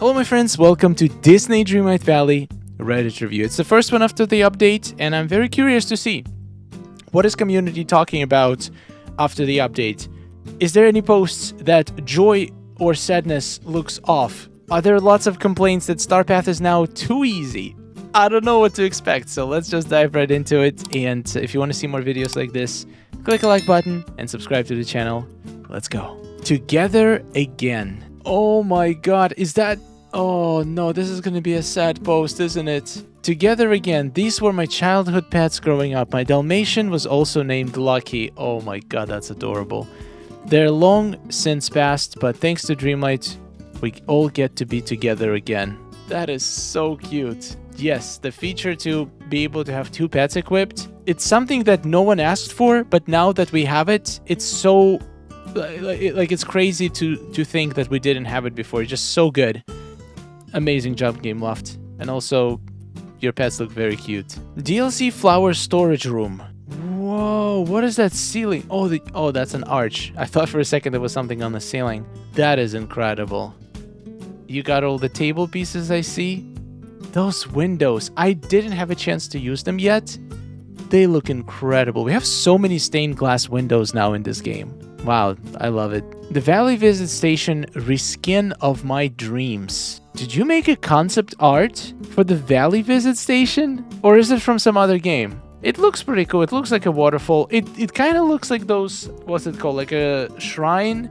Hello my friends, welcome to DISNEY Dreamlight Valley Reddit review. It's the first one after the update, and I'm very curious to see what is community talking about after the update. Is there any posts that joy or sadness looks off? Are there lots of complaints that Star Path is now too easy? I don't know what to expect, so let's just dive right into it. And if you want to see more videos like this, click a like button and subscribe to the channel. Let's go. Together again. Oh my god, is that... Oh no, this is gonna be a sad post, isn't it? Together again. These were my childhood pets growing up. My Dalmatian was also named Lucky. Oh my god, that's adorable. They're long since passed, but thanks to Dreamlight, we all get to be together again. That is so cute. Yes, the feature to be able to have two pets equipped, it's something that no one asked for, but now that we have it, it's so... Like it's crazy to think that we didn't have it before. It's just so good. Amazing job, Gameloft. And also, your pets look very cute. DLC flower storage room. Whoa, what is that ceiling? Oh, that's an arch. I thought for a second there was something on the ceiling. That is incredible. You got all the table pieces, I see. Those windows, I didn't have a chance to use them yet. They look incredible. We have so many stained glass windows now in this game. Wow, I love it. The Valley Visit Station reskin of my dreams. Did you make a concept art for the Valley Visit Station? Or is it from some other game? It looks pretty cool. It looks like a waterfall. It kind of looks like those, what's it called? Like a shrine?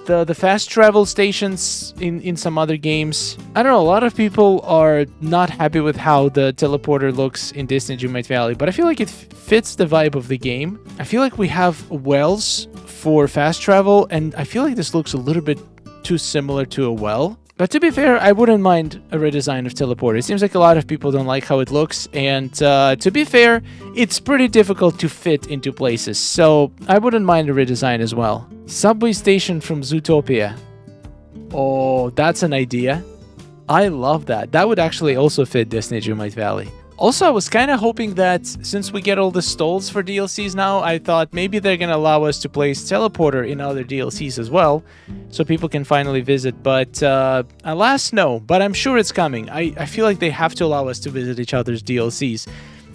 The fast travel stations in some other games. I don't know, a lot of people are not happy with how the teleporter looks in DISNEY Dreamlight Valley, but I feel like it fits the vibe of the game. I feel like we have wells for fast travel, and I feel like this looks a little bit too similar to a well. But to be fair, I wouldn't mind a redesign of teleporter. It seems like a lot of people don't like how it looks, and to be fair, it's pretty difficult to fit into places, so I wouldn't mind a redesign as well. Subway station from Zootopia. Oh, that's an idea. I love that. That would actually also fit DISNEY Dreamlight Valley. Also, I was kind of hoping that since we get all the stalls for DLCs now, I thought maybe they're going to allow us to place teleporter in other DLCs as well, so people can finally visit. But alas, no. But I'm sure it's coming. I feel like they have to allow us to visit each other's DLCs.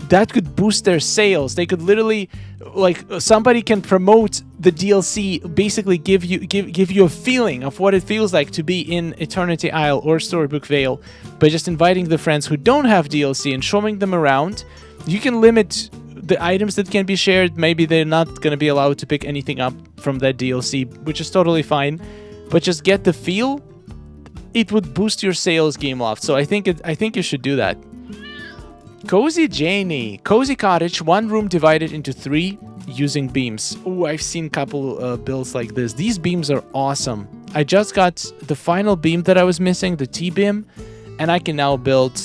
That could boost their sales. They could literally, like, somebody can promote the DLC, basically give you a feeling of what it feels like to be in Eternity Isle or Storybook Vale by just inviting the friends who don't have DLC and showing them around. You can limit the items that can be shared. Maybe they're not going to be allowed to pick anything up from that DLC, which is totally fine. But just get the feel. It would boost your sales, Gameloft. So I think you should do that. Cozy Janie. Cozy cottage, one room divided into 3 using beams. Oh, I've seen a couple builds like this. These beams are awesome. I just got the final beam that I was missing, the T-beam, and I can now build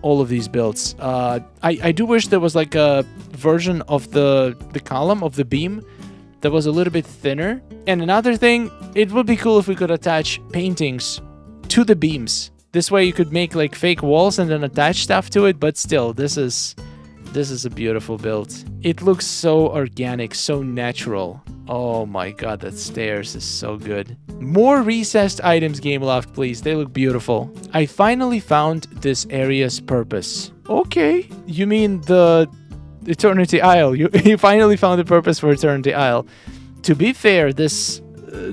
all of these builds. I do wish there was like a version of the column of the beam that was a little bit thinner. And another thing, it would be cool if we could attach paintings to the beams. This way you could make like fake walls and then attach stuff to it, but still, this is a beautiful build. It looks so organic, so natural. Oh my god, that stairs is so good. More recessed items, Gameloft, please. They look beautiful. I finally found this area's purpose. Okay. You mean the Eternity Isle. You finally found the purpose for Eternity Isle. To be fair, the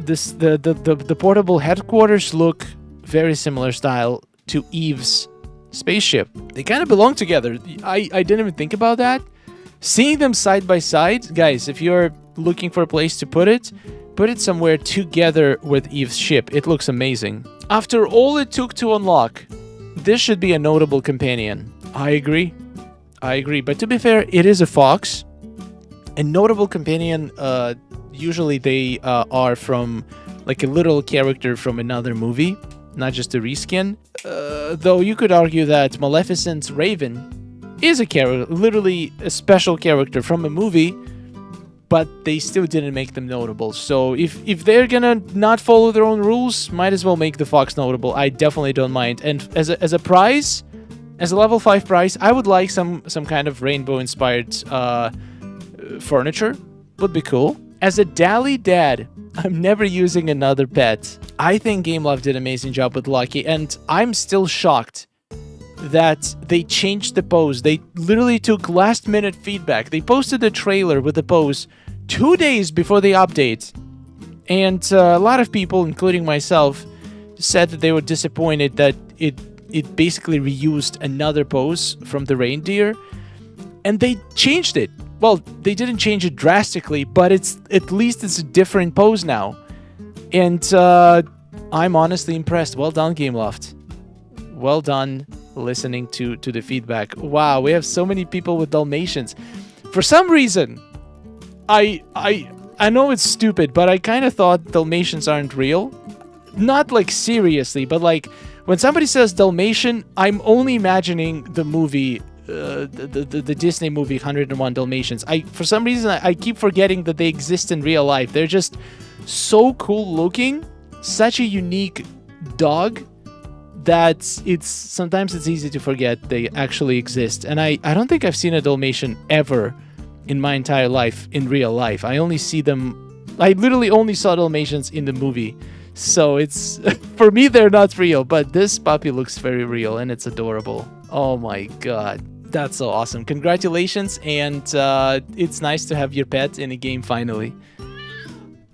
portable headquarters look very similar style to Eve's spaceship. They kind of belong together. I didn't even think about that. Seeing them side by side, guys, if you're looking for a place to put it somewhere together with Eve's ship. It looks amazing. After all it took to unlock, this should be a notable companion. I agree. But to be fair, it is a fox. A notable companion, usually they are from like a little character from another movie, not just a reskin. Though you could argue that Maleficent's Raven is a character, literally a special character from a movie, but they still didn't make them notable. So if they're gonna not follow their own rules, might as well make the fox notable. I definitely don't mind. And as a prize, as a level 5 prize, I would like some kind of rainbow inspired furniture. Would be cool. As a Dally dad, I'm never using another pet. I think Gameloft did an amazing job with Lucky, and I'm still shocked that they changed the pose. They literally took last-minute feedback. They posted a trailer with the pose 2 days before the update, and a lot of people, including myself, said that they were disappointed that it basically reused another pose from the reindeer, and they changed it. Well, they didn't change it drastically, but at least it's a different pose now. And I'm honestly impressed. Well done, Gameloft. Well done listening to the feedback. Wow, we have so many people with Dalmatians. For some reason, I know it's stupid, but I kind of thought Dalmatians aren't real. Not like seriously, but like when somebody says Dalmatian, I'm only imagining the movie, the Disney movie 101 Dalmatians. For some reason, I keep forgetting that they exist in real life. They're just so cool looking, such a unique dog that sometimes it's easy to forget they actually exist. And I don't think I've seen a Dalmatian ever in my entire life in real life. I literally only saw Dalmatians in the movie. So it's, for me, they're not real, but this puppy looks very real and it's adorable. Oh my god. That's so awesome. Congratulations, and it's nice to have your pet in a game finally.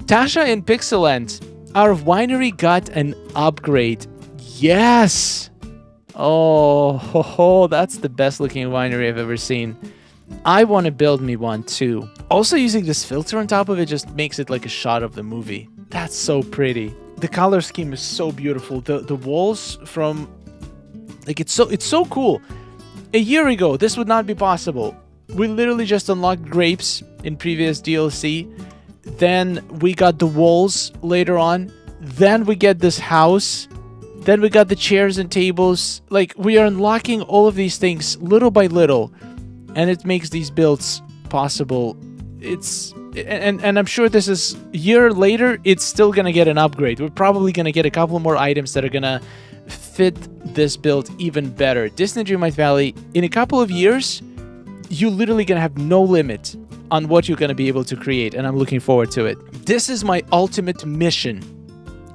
Tasha in Pixeland, our winery got an upgrade. Yes! Oh, that's the best looking winery I've ever seen. I want to build me one too. Also, using this filter on top of it just makes it like a shot of the movie. That's so pretty. The color scheme is so beautiful. The walls from... like, it's so cool. A year ago, this would not be possible. We literally just unlocked grapes in previous DLC. Then we got the walls later on. Then we get this house. Then we got the chairs and tables. Like, we are unlocking all of these things little by little. And it makes these builds possible. And I'm sure this is a year later, it's still gonna get an upgrade. We're probably gonna get a couple more items that are gonna fit this build even better. Disney Dreamlight Valley, in a couple of years, you're literally gonna have no limit on what you're gonna be able to create, and I'm looking forward to it. This is my ultimate mission.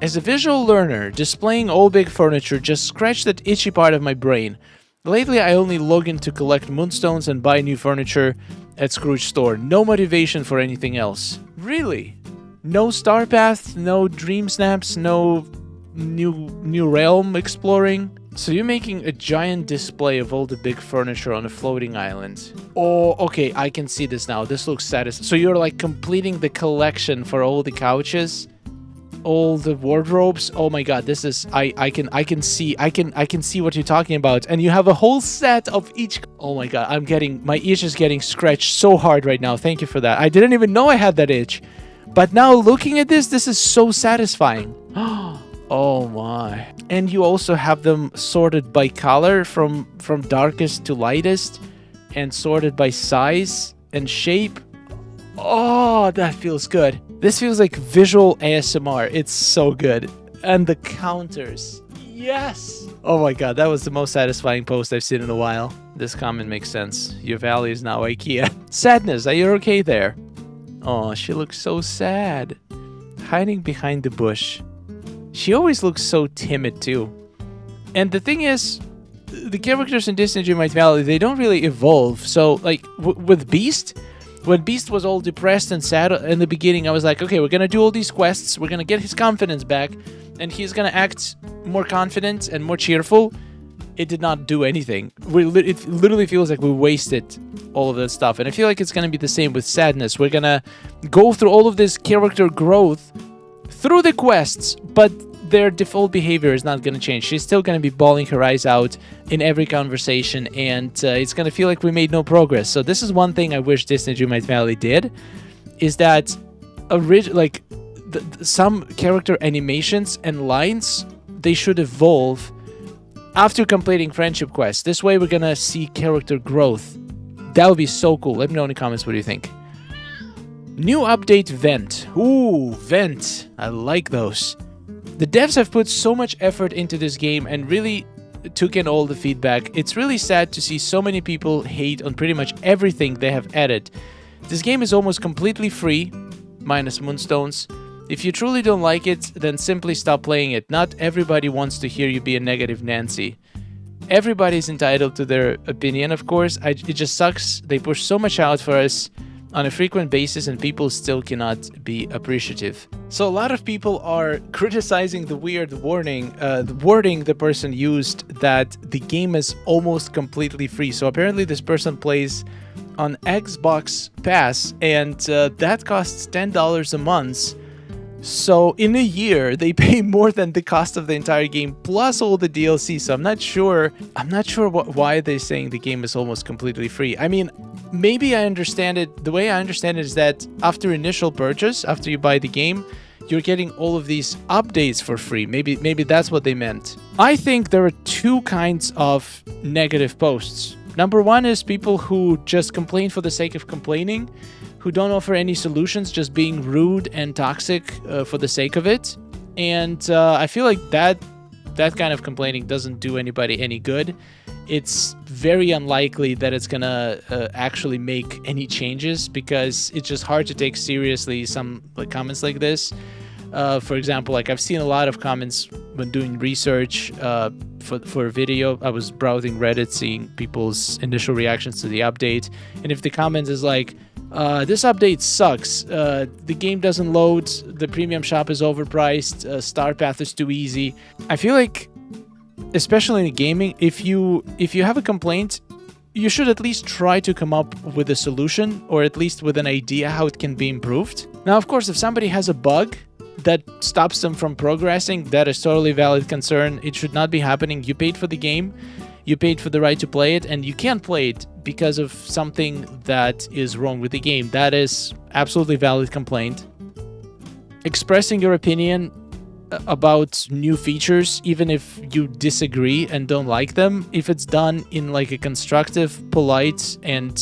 As a visual learner, displaying all big furniture just scratched that itchy part of my brain. Lately, I only log in to collect moonstones and buy new furniture at Scrooge store. No motivation for anything else. Really? No star paths, no dream snaps, no new realm exploring? So you're making a giant display of all the big furniture on a floating island. Oh, okay, I can see this now. This looks satisfying. So you're like completing the collection for all the couches, all the wardrobes. Oh my god, this is I can see what you're talking about. And you have a whole set of each. Oh my god, my itch is getting scratched so hard right now. Thank you for that. I didn't even know I had that itch. But now looking at this is so satisfying. Oh my. And you also have them sorted by color from darkest to lightest, and sorted by size and shape. Oh, that feels good. This feels like visual ASMR. It's so good. And the counters. Yes! Oh my god, that was the most satisfying post I've seen in a while. This comment makes sense. Your valley is now IKEA. Sadness, are you okay there? Oh, she looks so sad. Hiding behind the bush. She always looks so timid too. And the thing is, the characters in Disney Dreamlight Valley, they don't really evolve. So, like, with Beast, when Beast was all depressed and sad in the beginning, I was like, okay, we're gonna do all these quests, we're gonna get his confidence back, and he's gonna act more confident and more cheerful. It did not do anything. It literally feels like we wasted all of that stuff. And I feel like it's gonna be the same with Sadness. We're gonna go through all of this character growth through the quests, but their default behavior is not going to change. She's still going to be bawling her eyes out in every conversation, and it's going to feel like we made no progress. So this is one thing I wish Disney Dreamlight Valley did, is that some character animations and lines, they should evolve after completing friendship quests. This way we're going to see character growth. That would be so cool. Let me know in the comments what do you think. New update Vent. Ooh, Vent. I like those. The devs have put so much effort into this game and really took in all the feedback. It's really sad to see so many people hate on pretty much everything they have added. This game is almost completely free, minus moonstones. If you truly don't like it, then simply stop playing it. Not everybody wants to hear you be a negative Nancy. Everybody's entitled to their opinion, of course. It just sucks. They push so much out for us on a frequent basis, and people still cannot be appreciative. So a lot of people are criticizing the weird warning, the wording the person used, that the game is almost completely free. So apparently this person plays on Xbox Pass, and that costs $10 a month. So in a year, they pay more than the cost of the entire game plus all the DLC. So I'm not sure why they're saying the game is almost completely free. I mean, maybe I understand it. The way I understand it is that after initial purchase, after you buy the game, you're getting all of these updates for free. Maybe that's what they meant. I think there are two kinds of negative posts. Number one is people who just complain for the sake of complaining, who don't offer any solutions, just being rude and toxic for the sake of it. And I feel like that kind of complaining doesn't do anybody any good. It's very unlikely that it's gonna actually make any changes, because it's just hard to take seriously some comments like this. For example, like I've seen a lot of comments when doing research for a video. I was browsing Reddit, seeing people's initial reactions to the update. And if the comment is like, this update sucks, the game doesn't load, the premium shop is overpriced, star path is too easy. I feel like, especially in gaming, if you have a complaint, you should at least try to come up with a solution, or at least with an idea how it can be improved. Now, of course, if somebody has a bug that stops them from progressing, that is totally valid concern. It should not be happening. You paid for the game, you paid for the right to play it, and you can't play it because of something that is wrong with the game. That is absolutely valid complaint. Expressing your opinion about new features, even if you disagree and don't like them, if it's done in like a constructive, polite, and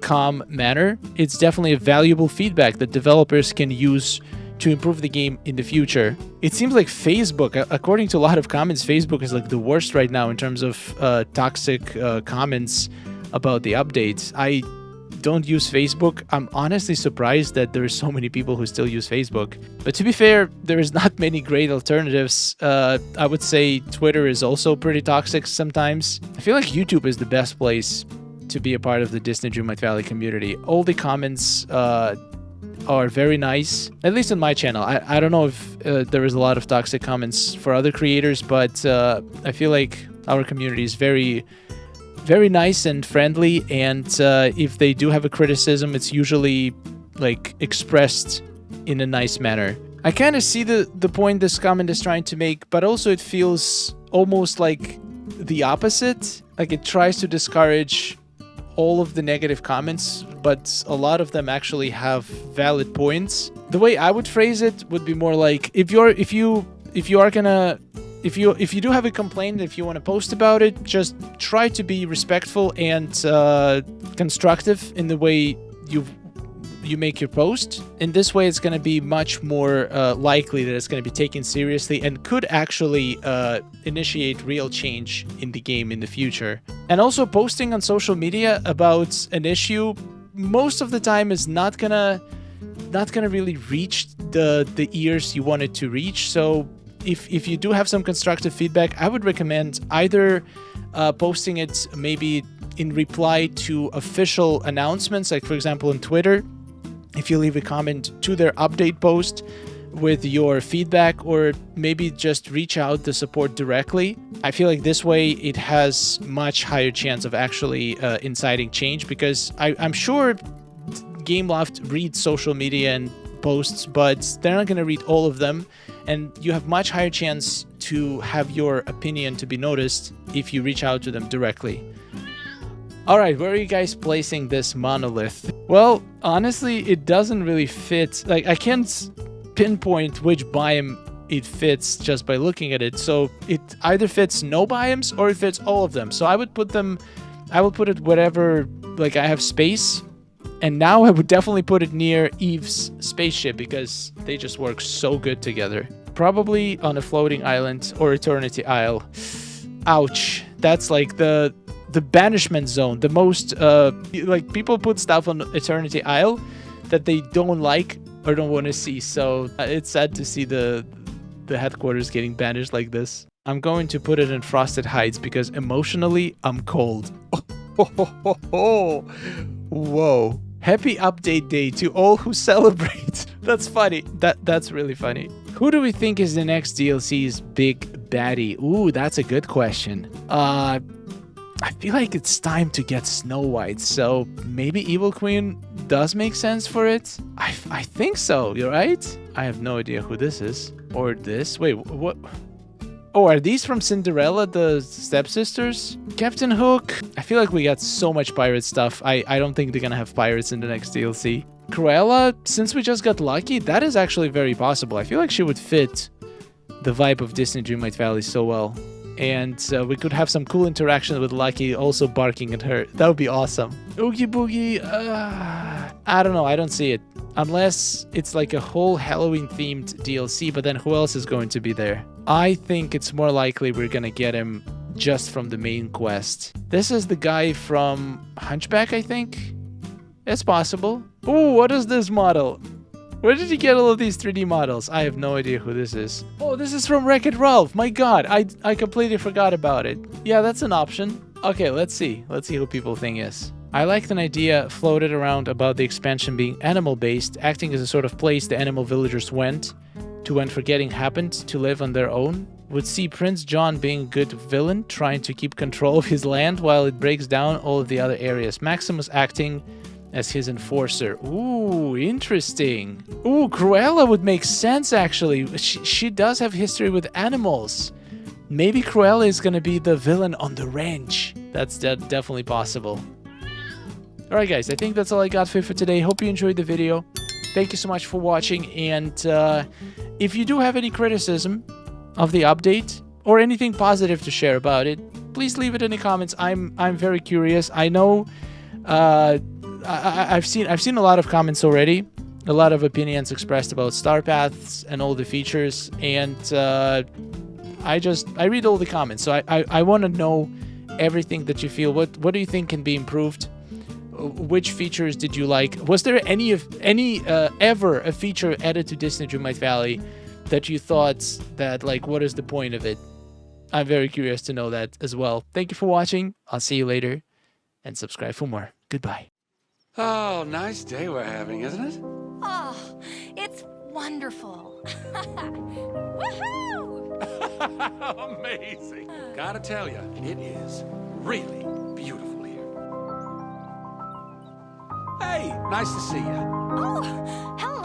calm manner, it's definitely a valuable feedback that developers can use to improve the game in the future. It seems like Facebook, according to a lot of comments, Facebook is like the worst right now in terms of toxic comments about the updates. I don't use Facebook. I'm honestly surprised that there are so many people who still use Facebook. But to be fair, there is not many great alternatives. I would say Twitter is also pretty toxic sometimes. I feel like YouTube is the best place to be a part of the Disney Dreamlight Valley community. All the comments are very nice, at least on my channel. I don't know if there is a lot of toxic comments for other creators, but I feel like our community is very, very nice and friendly, and if they do have a criticism, it's usually like expressed in a nice manner. I kind of see the point this comment is trying to make, but also it feels almost like the opposite. Like it tries to discourage all of the negative comments, but a lot of them actually have valid points. The way I would phrase it would be more like, if you do have a complaint, if you want to post about it, just try to be respectful and constructive in the way you make your post. In this way, it's going to be much more likely that it's going to be taken seriously and could actually initiate real change in the game in the future. And also, posting on social media about an issue most of the time is not gonna really reach the ears you want it to reach. So if you do have some constructive feedback, I would recommend either posting it maybe in reply to official announcements, like for example on Twitter, if you leave a comment to their update post with your feedback, or maybe just reach out to support directly. I feel like this way it has much higher chance of actually inciting change, because I'm sure Gameloft reads social media and posts, but they're not going to read all of them, and you have much higher chance to have your opinion to be noticed if you reach out to them directly. Alright, where are you guys placing this monolith? Well, honestly, it doesn't really fit. Like, I can't pinpoint which biome it fits just by looking at it. So it either fits no biomes or it fits all of them. So I would put it wherever, like, I have space. And now I would definitely put it near Eve's spaceship, because they just work so good together. Probably on a floating island or Eternity Isle. Ouch. That's like the banishment zone. The most, like, people put stuff on Eternity Isle, that they don't like or don't want to see. So it's sad to see the headquarters getting banished like this. I'm going to put it in Frosted Heights because emotionally I'm cold. Whoa. Happy update day to all who celebrate. That's funny. That's really funny. Who do we think is the next DLC's big baddie? Ooh, that's a good question. I feel like it's time to get Snow White, so maybe Evil Queen does make sense for it? I think so, you're right? I have no idea who this is. Or this. Wait, what? Oh, are these from Cinderella, the stepsisters? Captain Hook. I feel like we got so much pirate stuff. I don't think they're gonna have pirates in the next DLC. Cruella, since we just got Lucky, that is actually very possible. I feel like she would fit the vibe of Disney Dreamlight Valley so well. And we could have some cool interaction with Lucky also barking at her. That would be awesome. Oogie Boogie, I don't know. I don't see it. Unless it's like a whole Halloween-themed DLC, but then who else is going to be there? I think it's more likely we're gonna get him just from the main quest. This is the guy from Hunchback, I think? It's possible. Ooh, what is this model? Where did you get all of these 3D models? I have no idea who this is. Oh, this is from Wreck-It Ralph. My god, I completely forgot about it. Yeah, that's an option. Okay, let's see. Let's see who people think is. I liked an idea floated around about the expansion being animal-based, acting as a sort of place the animal villagers went to when forgetting happened to live on their own. Would see Prince John being a good villain, trying to keep control of his land while it breaks down all of the other areas. Maximus acting as his enforcer. Ooh, interesting. Ooh, Cruella would make sense, actually. She does have history with animals. Maybe Cruella is gonna be the villain on the ranch. That's definitely possible. Alright guys, I think that's all I got for you for today. Hope you enjoyed the video. Thank you so much for watching, and if you do have any criticism of the update or anything positive to share about it, please leave it in the comments. I'm very curious. I know I've seen a lot of comments already, a lot of opinions expressed about Star Paths and all the features, and I read all the comments, so I want to know everything that you feel. What do you think can be improved? Which features did you like? Was there ever a feature added to Disney Dreamlight Valley that you thought that, like, what is the point of it? I'm very curious to know that as well. Thank you for watching. I'll see you later, and subscribe for more. Goodbye. Oh, nice day we're having, isn't it? Oh, it's wonderful. Woohoo! Amazing. Gotta tell you, it is really beautiful here. Hey, nice to see you. Oh, hello.